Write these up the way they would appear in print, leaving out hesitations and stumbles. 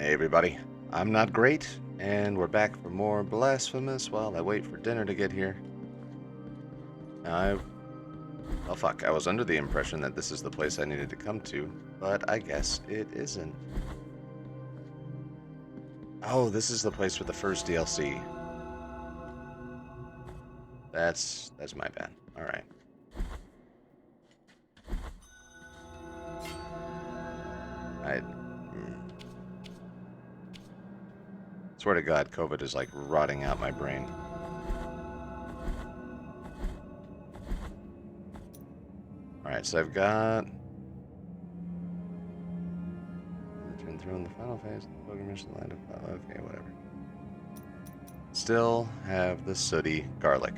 Hey everybody, I'm not great, and we're back for more Blasphemous while I wait for dinner to get here. Oh fuck, I was under the impression that this is the place I needed to come to, but I guess it isn't. Oh, this is the place with the first DLC. That's my bad. Alright. I swear to God, COVID is like rotting out my brain. Alright, so I've got turn through in the final phase. Okay, whatever. Still have the sooty garlic.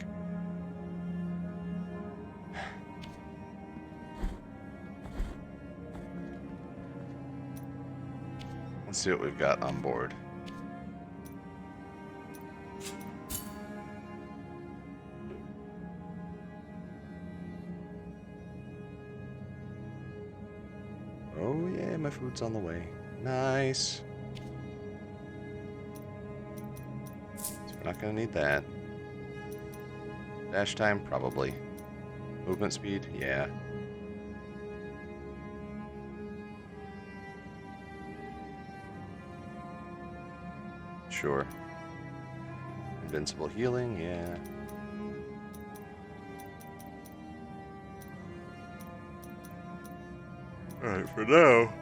Let's see what we've got on board. Oh yeah, my food's on the way. Nice. So we're not gonna need that. Dash time, probably. Movement speed, yeah. Sure. Invincible healing, yeah. Alright, for now.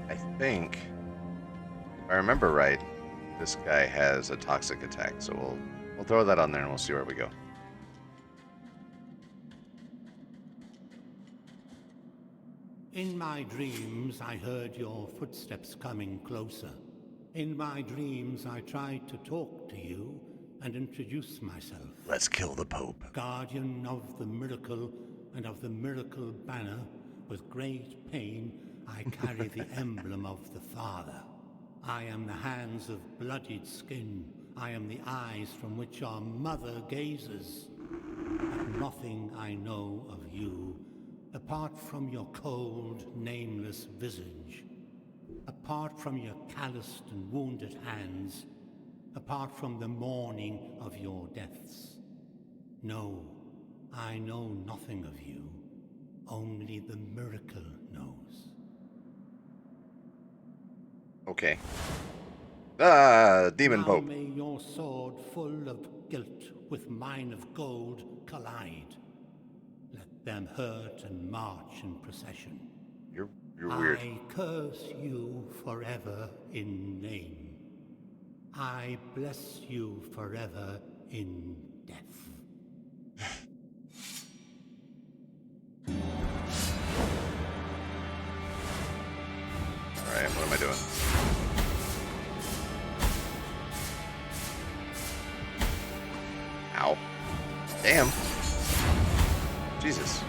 I think, if I remember right, this guy has a toxic attack, so we'll throw that on there and we'll see where we go. In my dreams, I heard your footsteps coming closer. In my dreams, I tried to talk to you and introduce myself. Let's kill the Pope. Guardian of the miracle and of the miracle banner, with great pain, I carry the emblem of the Father. I am the hands of bloodied skin. I am the eyes from which our mother gazes. But nothing I know of you, apart from your cold, nameless visage, apart from your calloused and wounded hands, apart from the mourning of your deaths. No, I know nothing of you. Only the miracle knows. Okay. Demon Now Pope. may your sword full of guilt with mine of gold collide. Let them hurt and march in procession. You're weird. I curse you forever in name. I bless you forever in death. Alright, what am I doing? Ow. Damn. Jesus.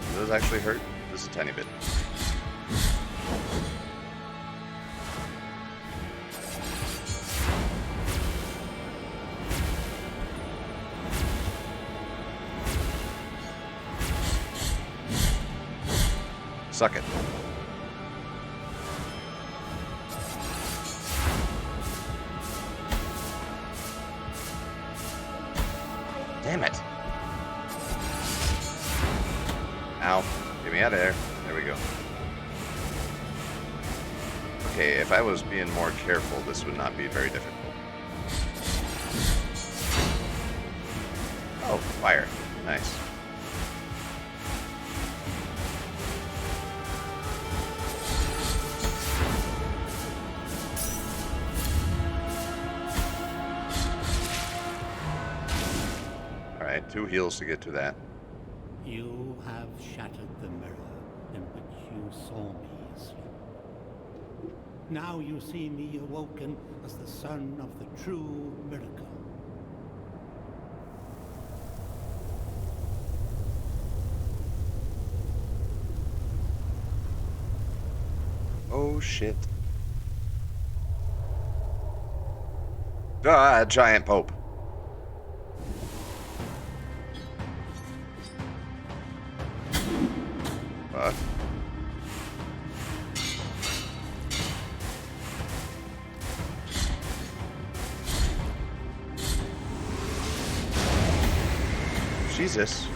Do those actually hurt? Just a tiny bit. Suck it. Damn it. Ow. Get me out of there. There we go. Okay, if I was being more careful, this would not be very difficult. Oh, fire. Nice. Alright, 2 heals to get to that. You have shattered the mirror in which you saw me asleep. Now you see me awoken as the son of the true miracle. shit. Ah, giant pope. Fuck. Jesus.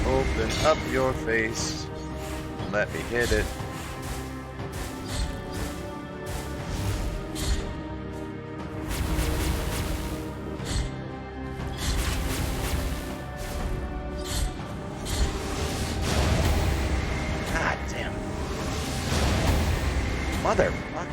Open up your face. Let me hit it. God damn. Motherfucker.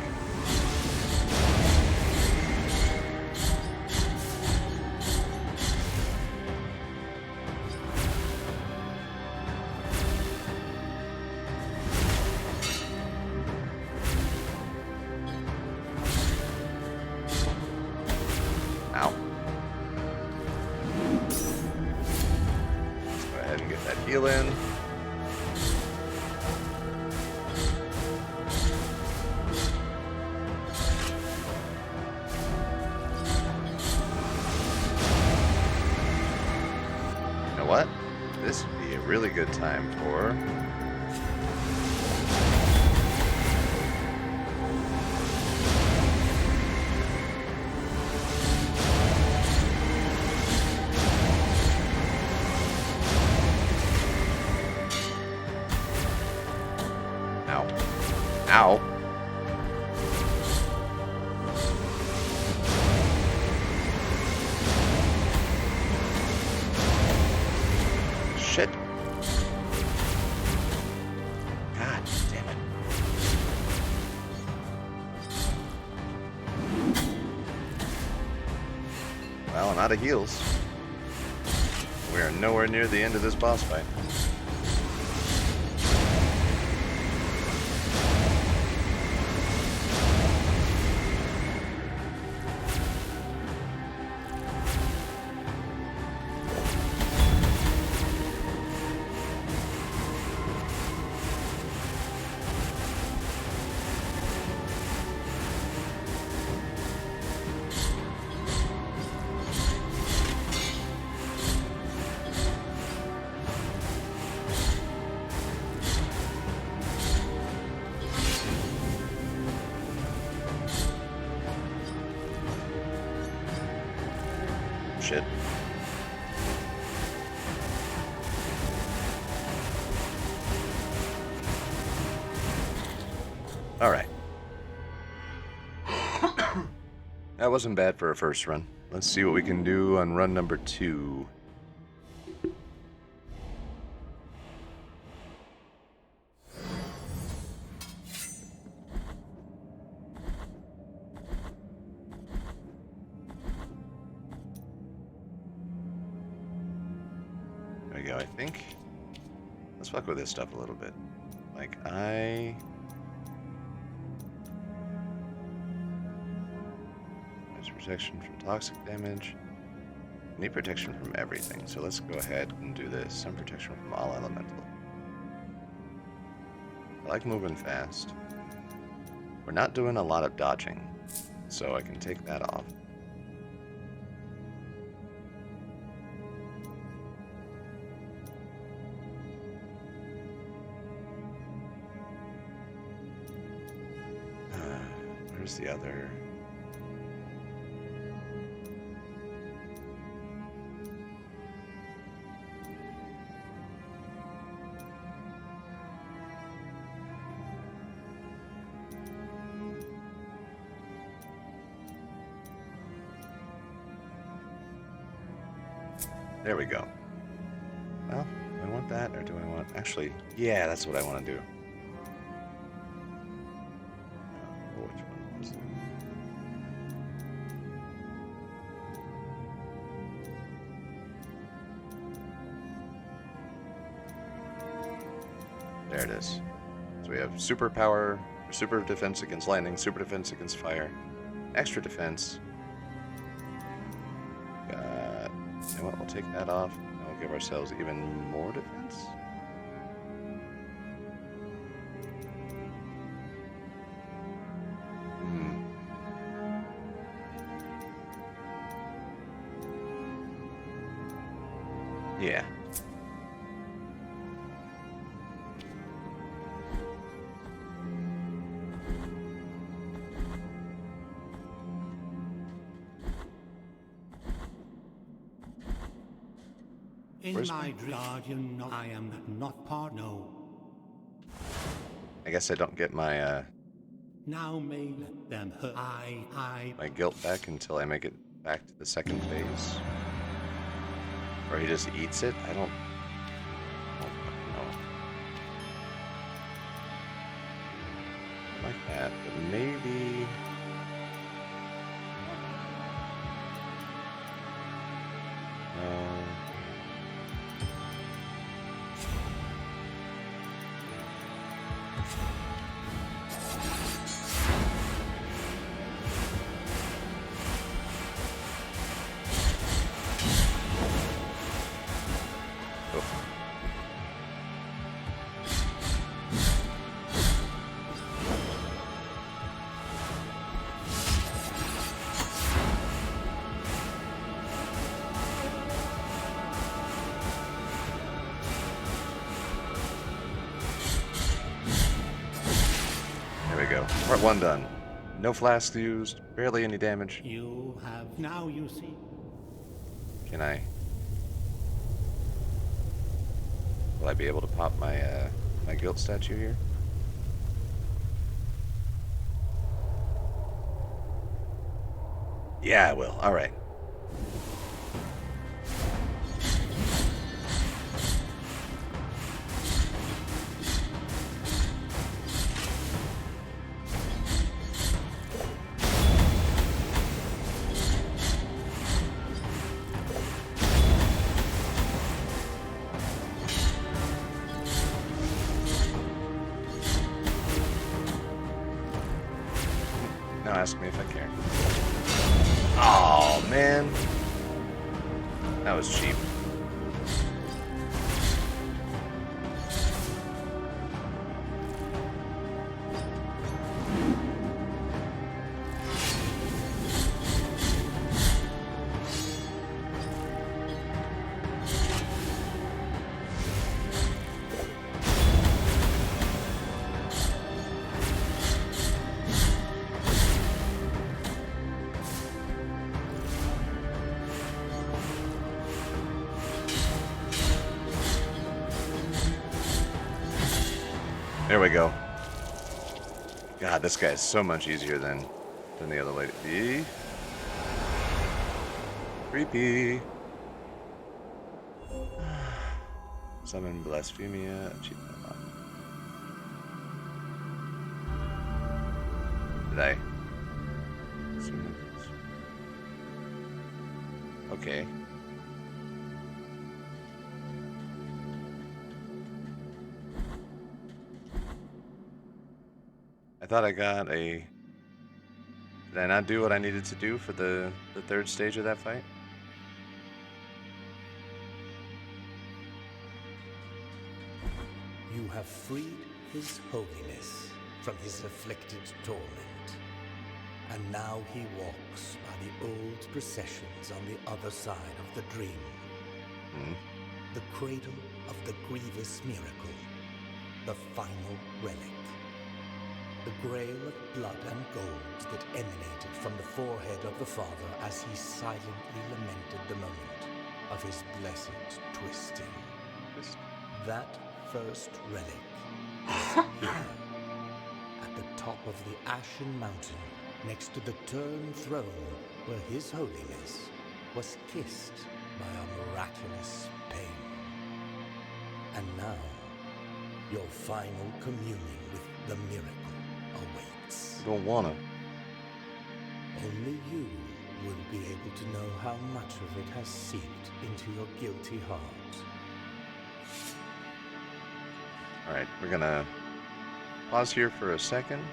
Ow. Let's go ahead and get that heal in. You know what? This would be a really good time for... Ow. Ow. Shit. God damn it. Well, I'm out of heals. We are nowhere near the end of this boss fight. Shit. All right. That wasn't bad for a first run. Let's see what we can do on run number 2. There we go, I think. Let's fuck with this stuff a little bit. Like, There's protection from toxic damage. I need protection from everything, so let's go ahead and do this. Some protection from all elemental. I like moving fast. We're not doing a lot of dodging, so I can take that off. Where's the other? There we go. Well, do I want that, or do I want... Actually, yeah, that's what I want to do. Which one was it? There it is. So we have super power, or super defense against lightning, super defense against fire, extra defense. You know what, we'll take that off, and we'll give ourselves even more defense. Yeah. In Where's my guardian, no, I am not part. No. I guess I don't get my Now may let them hurt. my guilt back until I make it back to the second phase. Or he just eats it? I don't fucking know. Like that, but maybe. Part 1 done. No flasks used, barely any damage. You have now, you see. Can I? Will I be able to pop my my guilt statue here? Yeah, I will. All right. Now ask me if I care. Oh, man. That was cheap. There we go. God, this guy is so much easier than the other lady. Creepy. Summon Blasphemia. Achievement unlocked. Did I? Okay. I thought I got a... Did I not do what I needed to do for the third stage of that fight? You have freed His Holiness from his afflicted torment. And now he walks by the old processions on the other side of the dream. The cradle of the grievous miracle. The final relic. The grail of blood and gold that emanated from the forehead of the Father as he silently lamented the moment of his blessed twisting. That first relic is here, at the top of the Ashen Mountain, next to the turned throne where His Holiness was kissed by a miraculous pain. And now, your final communion with the miracle awaits. Don't wanna. Only you will be able to know how much of it has seeped into your guilty heart. Alright, we're gonna pause here for a second.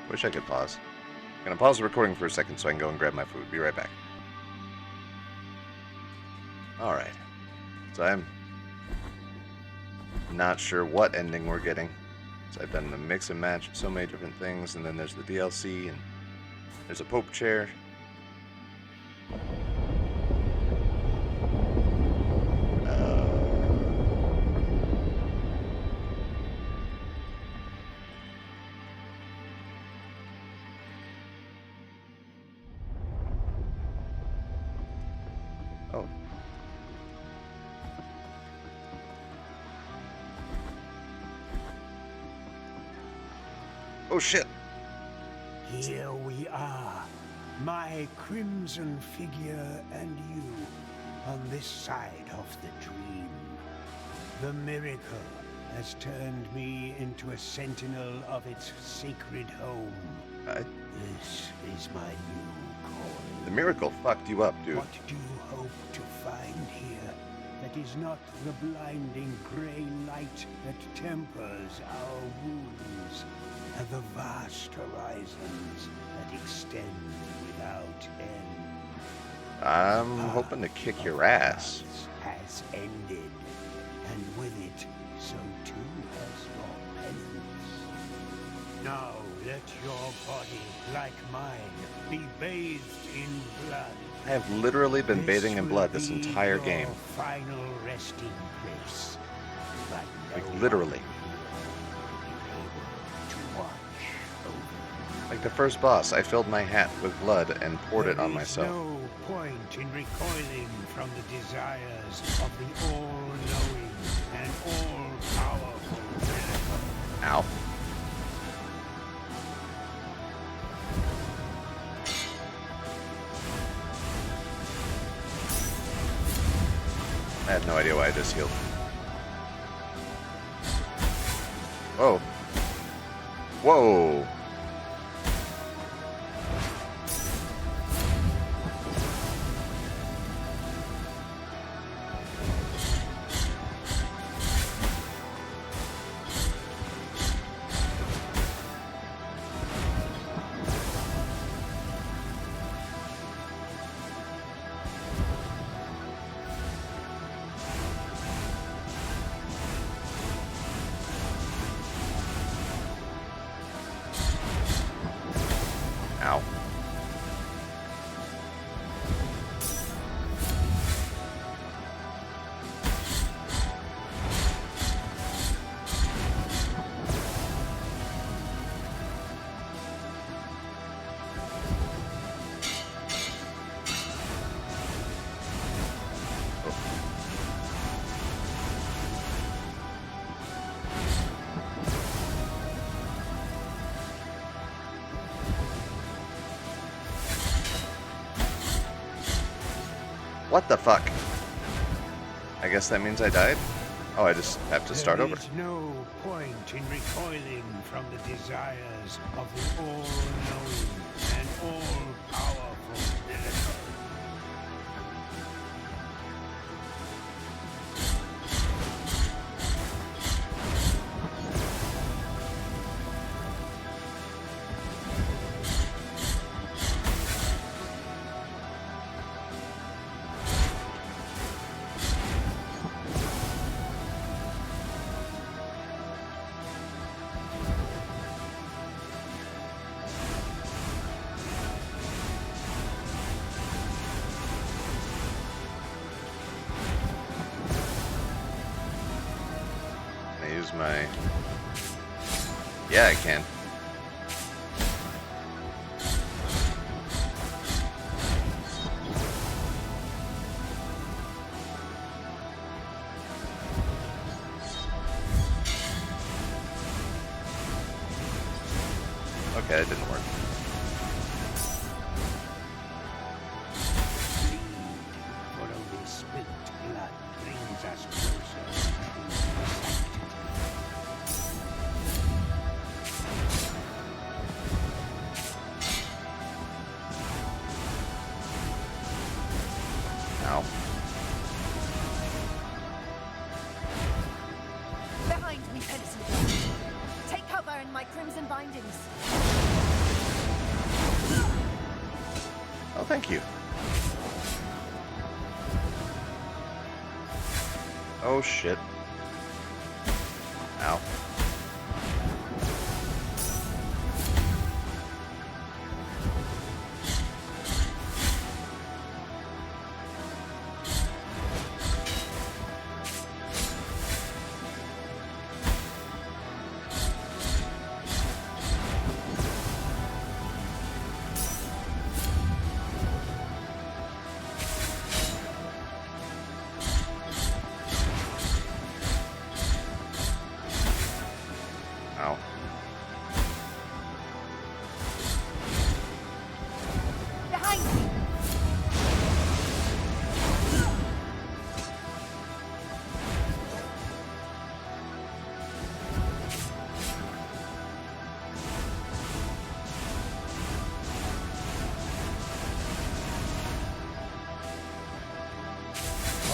Wish I could pause. Gonna pause the recording for a second so I can go and grab my food. Be right back. Alright. So I'm not sure what ending we're getting. So I've done a mix and match of so many different things, and then there's the DLC, and there's a Pope chair. Oh shit. Here we are, my crimson figure and you, on this side of the dream. The miracle has turned me into a sentinel of its sacred home. This is my new calling. The miracle fucked you up, dude. What do you hope to find here that is not the blinding gray light that tempers our wounds, and the vast horizons that extend without end? I'm hoping to kick your ass. Has ended, and with it, so too has your penance. Now let your body, like mine, be bathed in blood. I have literally been bathing in blood this will be entire your game. Final resting place. But Like, no literally. one will be able to watch over. Like the first boss, I filled my hat with blood and poured it on There is myself. no point in recoiling from the desires of the all-knowing and all-powerful miracle. Ow. I have no idea why I just healed. Whoa. Whoa. Ow. What the fuck? I guess that means I died? Oh, I just have to start over. There is no point in recoiling from the desires of the all-knowing and all-powerful miracle. Can I use my... Yeah, I can. Okay, that didn't work. Bleed, for only spilt blood brings us closer to sanctity. Ow. Behind me, Penitent. Take cover in my crimson bindings. Oh, thank you. Oh, shit. Ow.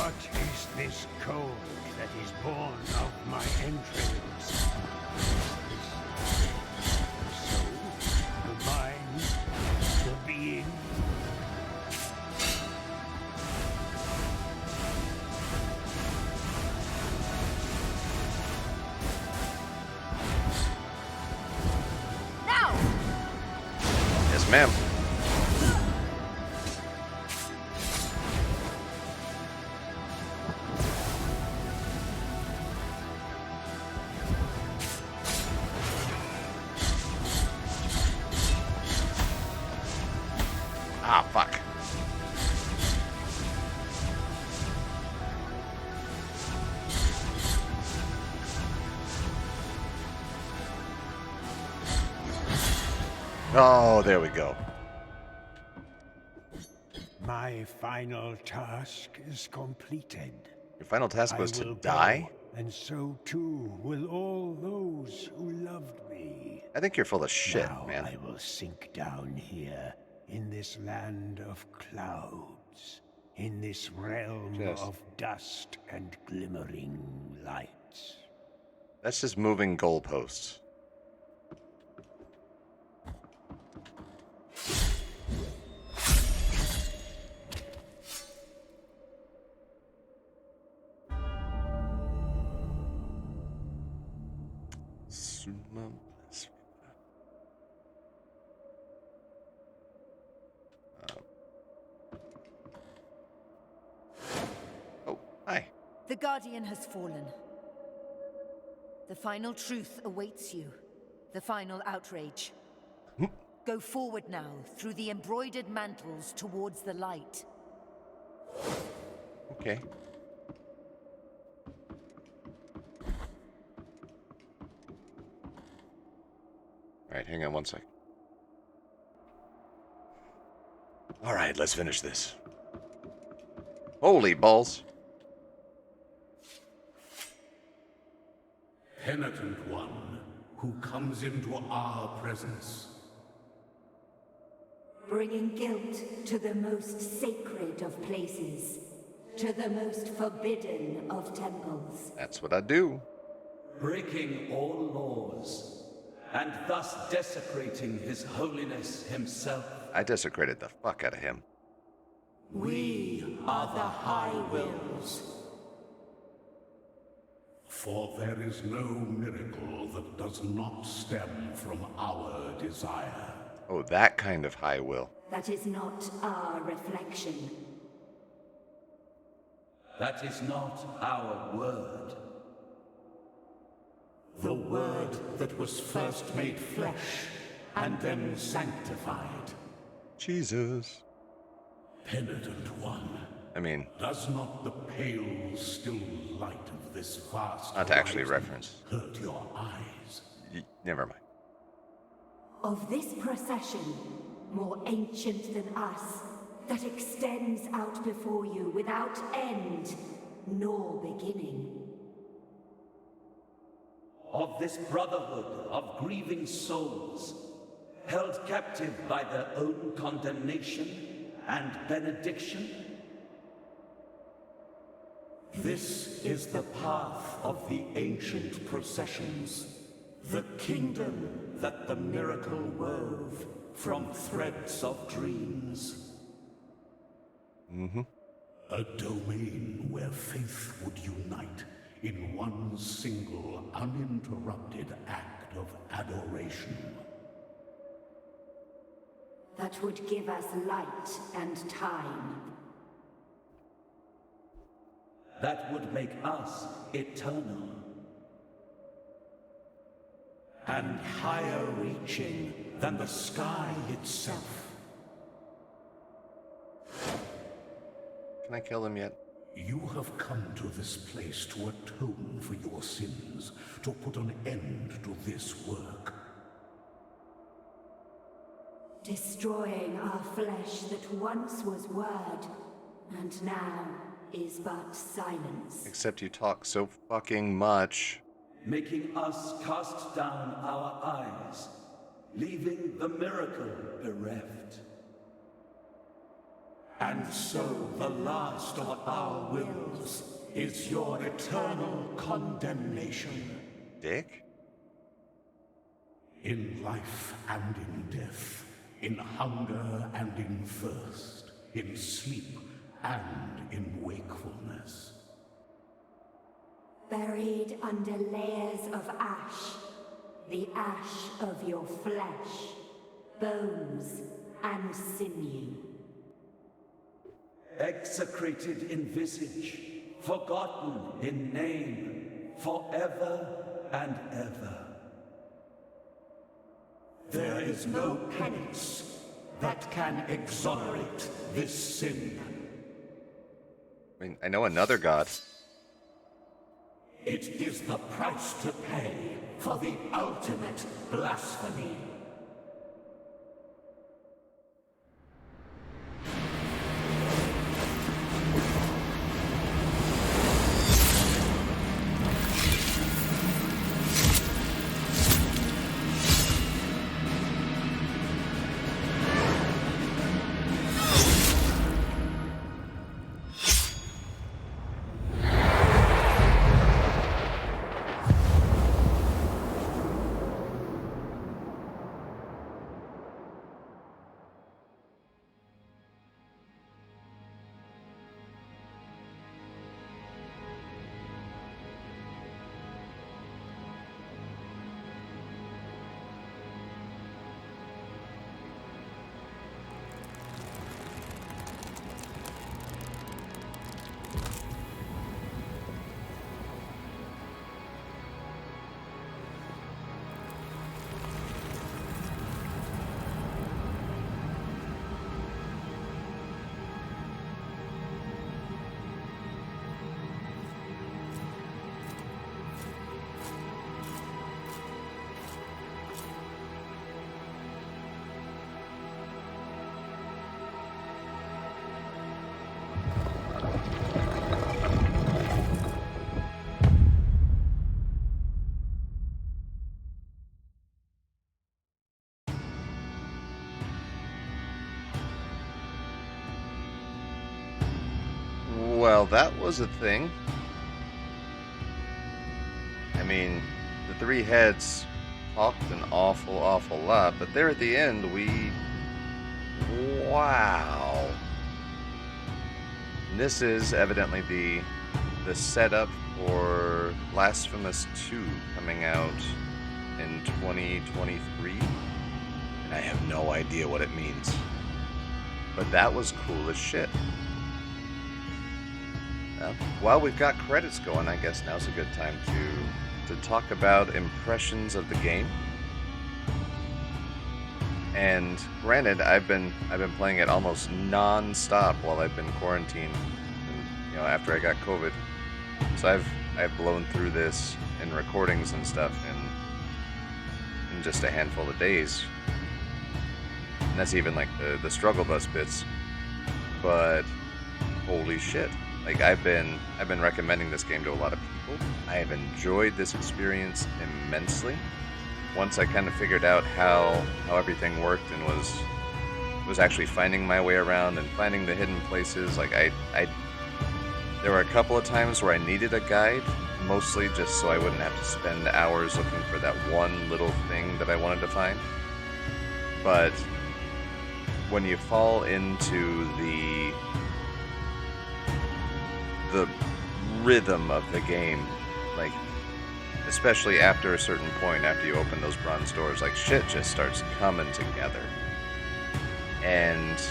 What is this cold that is born of my entrails? The soul, the mind, the being? Now! Yes, ma'am. Ah, fuck. Oh, there we go. My final task is completed. Your final task I was to will die? go, and so too will all those who loved me. I think you're full of shit, Now man. I will sink down here in this land of clouds, in this realm of dust and glimmering lights. That's just moving goalposts. Oh, hi. The Guardian has fallen. The final truth awaits you. The final outrage. Go forward now, through the embroidered mantles towards the light. Okay. Alright, hang on one sec. Alright, let's finish this. Holy balls. Penitent one who comes into our presence. Bringing guilt to the most sacred of places, to the most forbidden of temples. That's what I do. Breaking all laws, and thus desecrating His Holiness himself. I desecrated the fuck out of him. We are the High Wills. For there is no miracle that does not stem from our desire. Oh, that kind of high will. That is not our reflection. That is not our word. The word that was first made flesh and then sanctified. Jesus. Penitent one, I mean, does not the pale, still light of this vast not to actually horizon reference. hurt your eyes? Never mind. Of this procession, more ancient than us, that extends out before you without end nor beginning. Of this brotherhood of grieving souls, held captive by their own condemnation and benediction. This is the path of the ancient processions, the kingdom that the miracle wove from threads of dreams. A domain where faith would unite in one single uninterrupted act of adoration. That would give us light and time. That would make us eternal. And higher reaching than the sky itself. Can I kill him yet? You have come to this place to atone for your sins, to put an end to this work. Destroying our flesh that once was word, and now is but silence. Except you talk so fucking much. Making us cast down our eyes, leaving the miracle bereft. And so the last of our wills is your eternal condemnation. Dick? In life and in death, in hunger and in thirst, in sleep and in wakefulness. Buried under layers of ash, the ash of your flesh, bones and sinew. Execrated in visage, forgotten in name, forever and ever. There is no penance that can exonerate this sin. I mean, I know another god. It is the price to pay for the ultimate blasphemy. Well, that was a thing. I mean, the three heads talked an awful, awful lot, but there at the end, wow. And this is evidently the setup for Blasphemous 2 coming out in 2023. And I have no idea what it means. But that was cool as shit. While we've got credits going, I guess now's a good time to talk about impressions of the game. And granted, I've been playing it almost non-stop while I've been quarantined, and, after I got COVID. So I've blown through this in recordings and stuff in just a handful of days. And that's even like the struggle bus bits. But holy shit. Like, I've been recommending this game to a lot of people. I have enjoyed this experience immensely. Once I kind of figured out how everything worked and was actually finding my way around and finding the hidden places, like there were a couple of times where I needed a guide, mostly just so I wouldn't have to spend hours looking for that one little thing that I wanted to find. But when you fall into the rhythm of the game, like, especially after a certain point, after you open those bronze doors, like, shit just starts coming together. And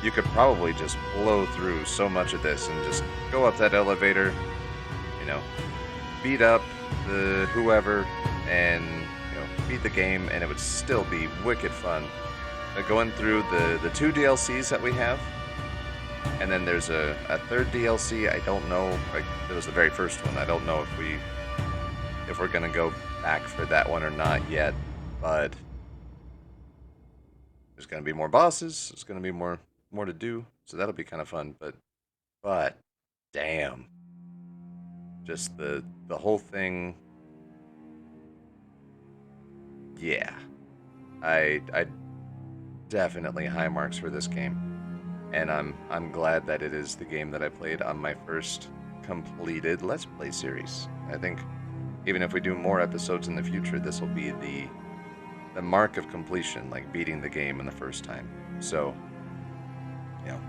you could probably just blow through so much of this and just go up that elevator, beat up the whoever, and beat the game, and it would still be wicked fun. But going through the 2 DLCs that we have, and then there's a third DLC. I don't know. Like, it was the very first one. I don't know if we're gonna go back for that one or not yet. But there's gonna be more bosses. There's gonna be more to do. So that'll be kind of fun. But damn, just the whole thing. Yeah, I definitely high marks for this game. and I'm glad that it is the game that I played on my first completed Let's Play series. I think even if we do more episodes in the future, this will be the mark of completion, like beating the game in the first time. So, you know,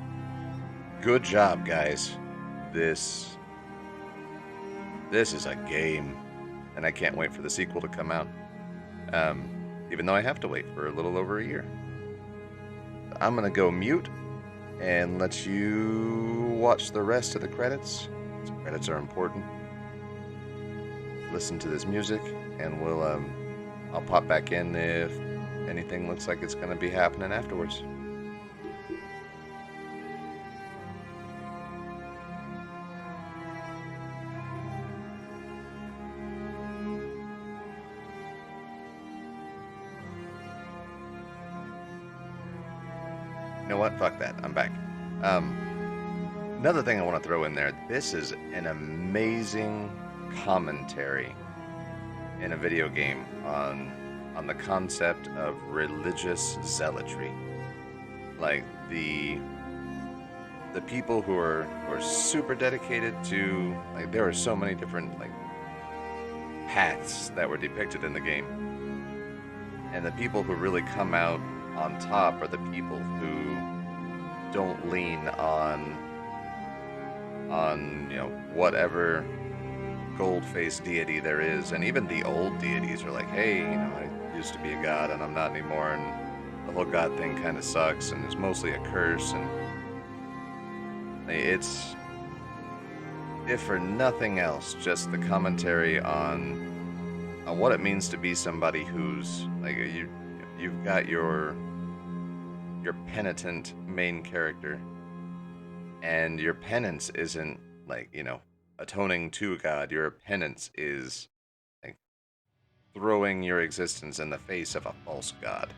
good job, guys. This is a game, and I can't wait for the sequel to come out. Even though I have to wait for a little over a year. I'm gonna go mute and let you watch the rest of the credits. The credits are important. Listen to this music, and I'll pop back in if anything looks like it's gonna be happening afterwards. You know what? Fuck that. I'm back. Another thing I want to throw in there. This is an amazing commentary in a video game on the concept of religious zealotry. Like the people who are super dedicated to, like, there are so many different like paths that were depicted in the game. And the people who really come out on top are the people who don't lean on whatever gold-faced deity there is. And even the old deities are like, hey, I used to be a god and I'm not anymore, and the whole god thing kind of sucks and it's mostly a curse. And it's, if for nothing else, just the commentary on what it means to be somebody who's like, you've got your penitent main character, and your penance isn't like, atoning to God. Your penance is like throwing your existence in the face of a false god.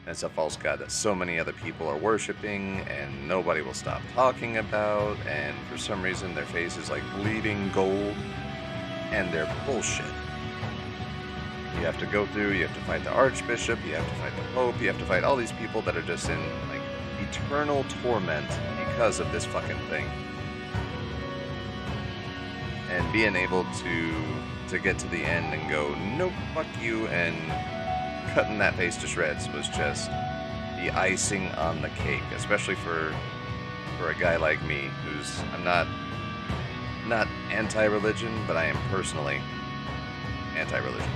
And it's a false god that so many other people are worshiping and nobody will stop talking about, and for some reason their face is like bleeding gold, and they're bullshit. You have to go through, you have to fight the Archbishop, you have to fight the Pope, you have to fight all these people that are just in like eternal torment because of this fucking thing. And being able to get to the end and go, nope, fuck you, and cutting that face to shreds was just the icing on the cake, especially for a guy like me, who's, I'm not anti-religion, but I am personally anti-religion.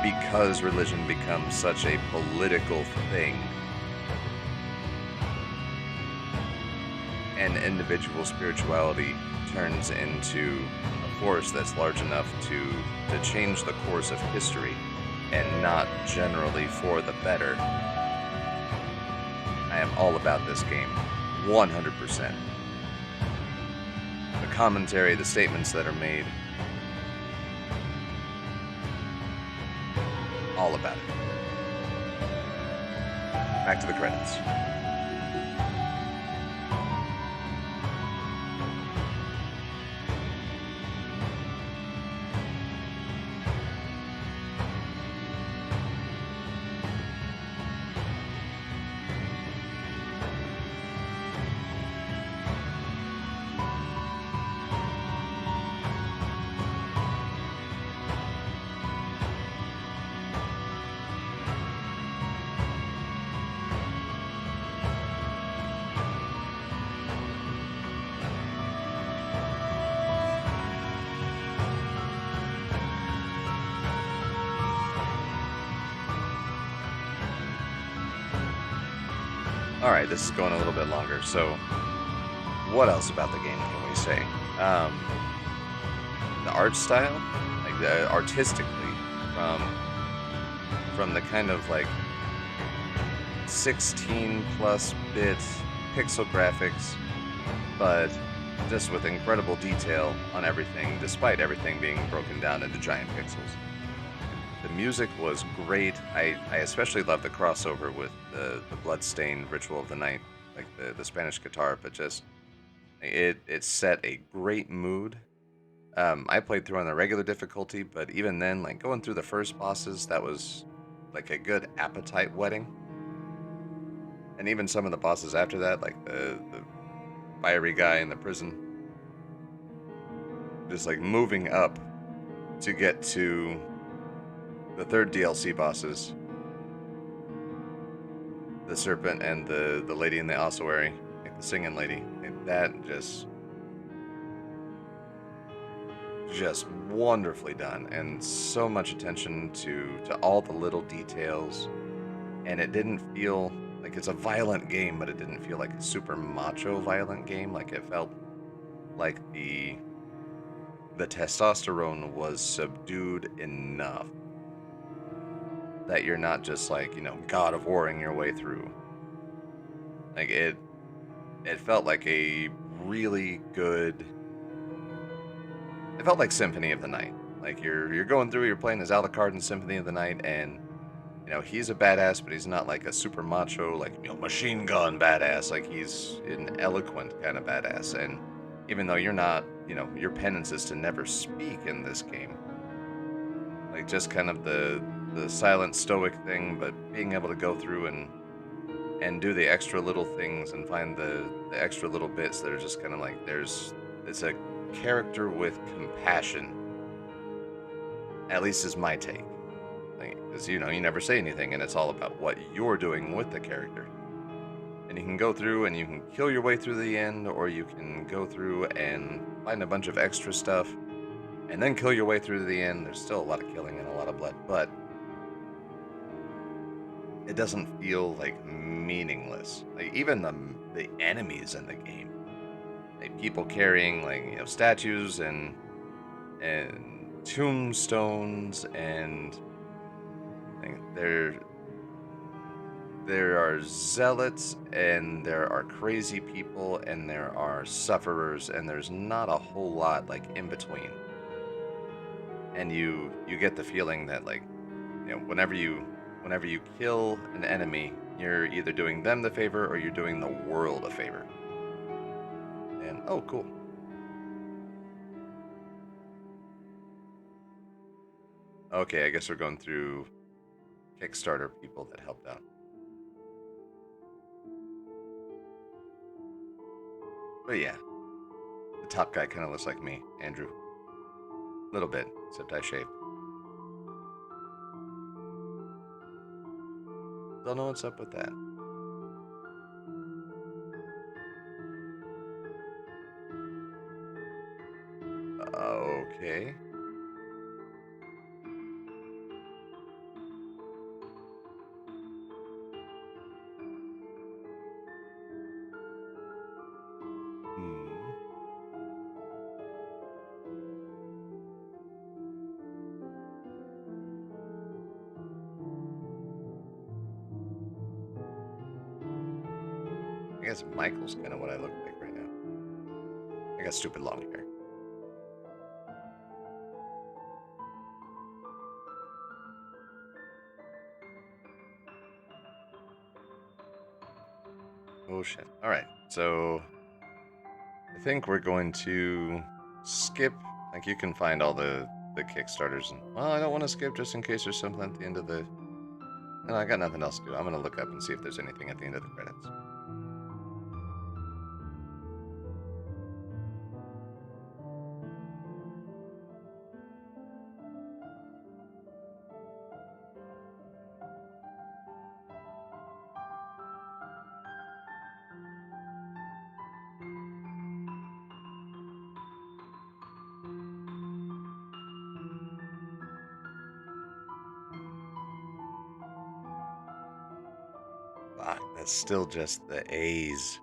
Because religion becomes such a political thing, and individual spirituality turns into a force that's large enough to change the course of history, and not generally for the better. I am all about this game, 100%. The commentary, the statements that are made, all about it. Back to the credits. Alright, this is going a little bit longer, so what else about the game can we say? The art style, like artistically, from the kind of like 16 plus bit pixel graphics, but just with incredible detail on everything, despite everything being broken down into giant pixels. The music was great. I especially love the crossover with the Bloodstained Ritual of the Night, like the Spanish guitar, but just it set a great mood. I played through on the regular difficulty, but even then, like going through the first bosses, that was like a good appetite whetting. And even some of the bosses after that, like the fiery guy in the prison, just like moving up to get to the third DLC bosses, the serpent and the lady in the ossuary, like the singing lady. Like that just wonderfully done, and so much attention to all the little details. And it didn't feel like it's a violent game, but it didn't feel like a super macho violent game. Like it felt like the testosterone was subdued enough that you're not just like, God of Warring your way through. Like it felt like a really good. It felt like Symphony of the Night. Like you're going through, you're playing as Alucard in Symphony of the Night, and he's a badass, but he's not like a super macho, like machine gun badass. Like he's an eloquent kind of badass. And even though you're not, your penance is to never speak in this game. Like just kind of the silent stoic thing, but being able to go through and do the extra little things and find the extra little bits that are just kind of like it's a character with compassion. At least is my take. Because you never say anything, and it's all about what you're doing with the character. And you can go through and you can kill your way through the end, or you can go through and find a bunch of extra stuff and then kill your way through to the end. There's still a lot of killing and a lot of blood, but it doesn't feel like meaningless. Like even the enemies in the game, like people carrying like statues and tombstones, and like, there are zealots, and there are crazy people, and there are sufferers, and there's not a whole lot like in between. And you get the feeling that like whenever you kill an enemy, you're either doing them the favor or you're doing the world a favor. And oh, cool. Okay, I guess we're going through Kickstarter people that helped out. But yeah, the top guy kind of looks like me, Andrew. A little bit, except I shaved. Don't know what's up with that. Okay. I guess Michael's kind of what I look like right now. I got stupid long hair. Oh shit. Alright, so I think we're going to skip. Like you can find all the Kickstarters, and well, I don't want to skip just in case there's something at the end of the. No, I got nothing else to do. I'm gonna look up and see if there's anything at the end of the credits. Fuck, that's still just the A's.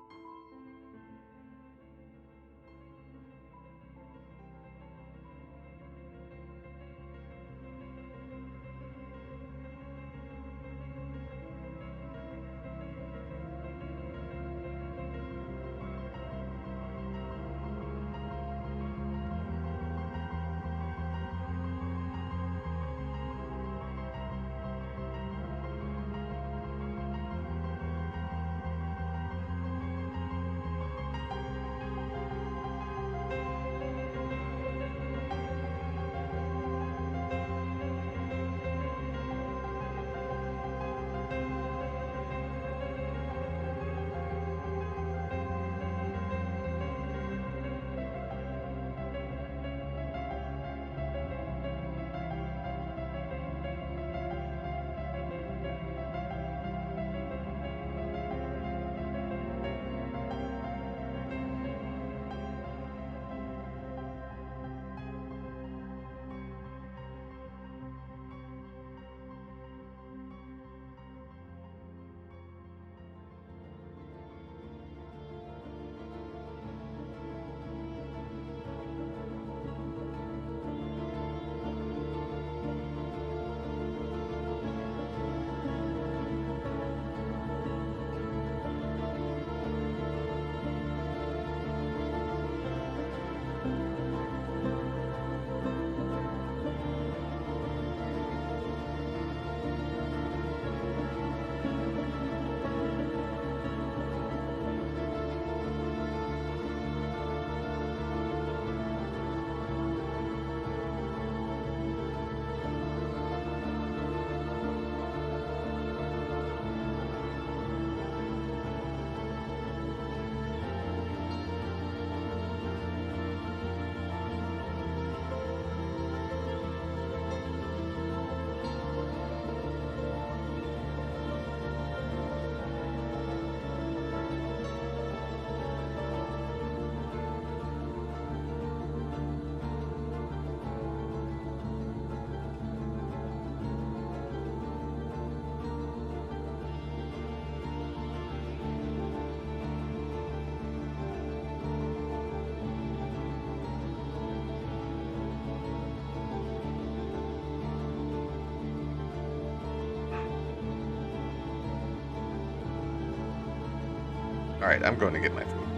All right, I'm going to get my food.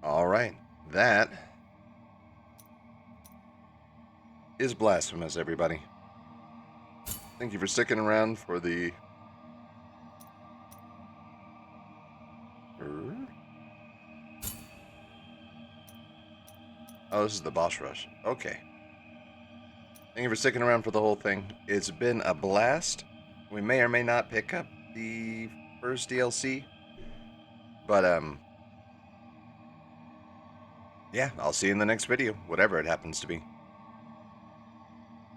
All right, that is Blasphemous, everybody. Thank you for sticking around for the... Oh, this is the boss rush. Okay. Thank you for sticking around for the whole thing. It's been a blast. We may or may not pick up the first DLC. But, yeah, I'll see you in the next video, whatever it happens to be.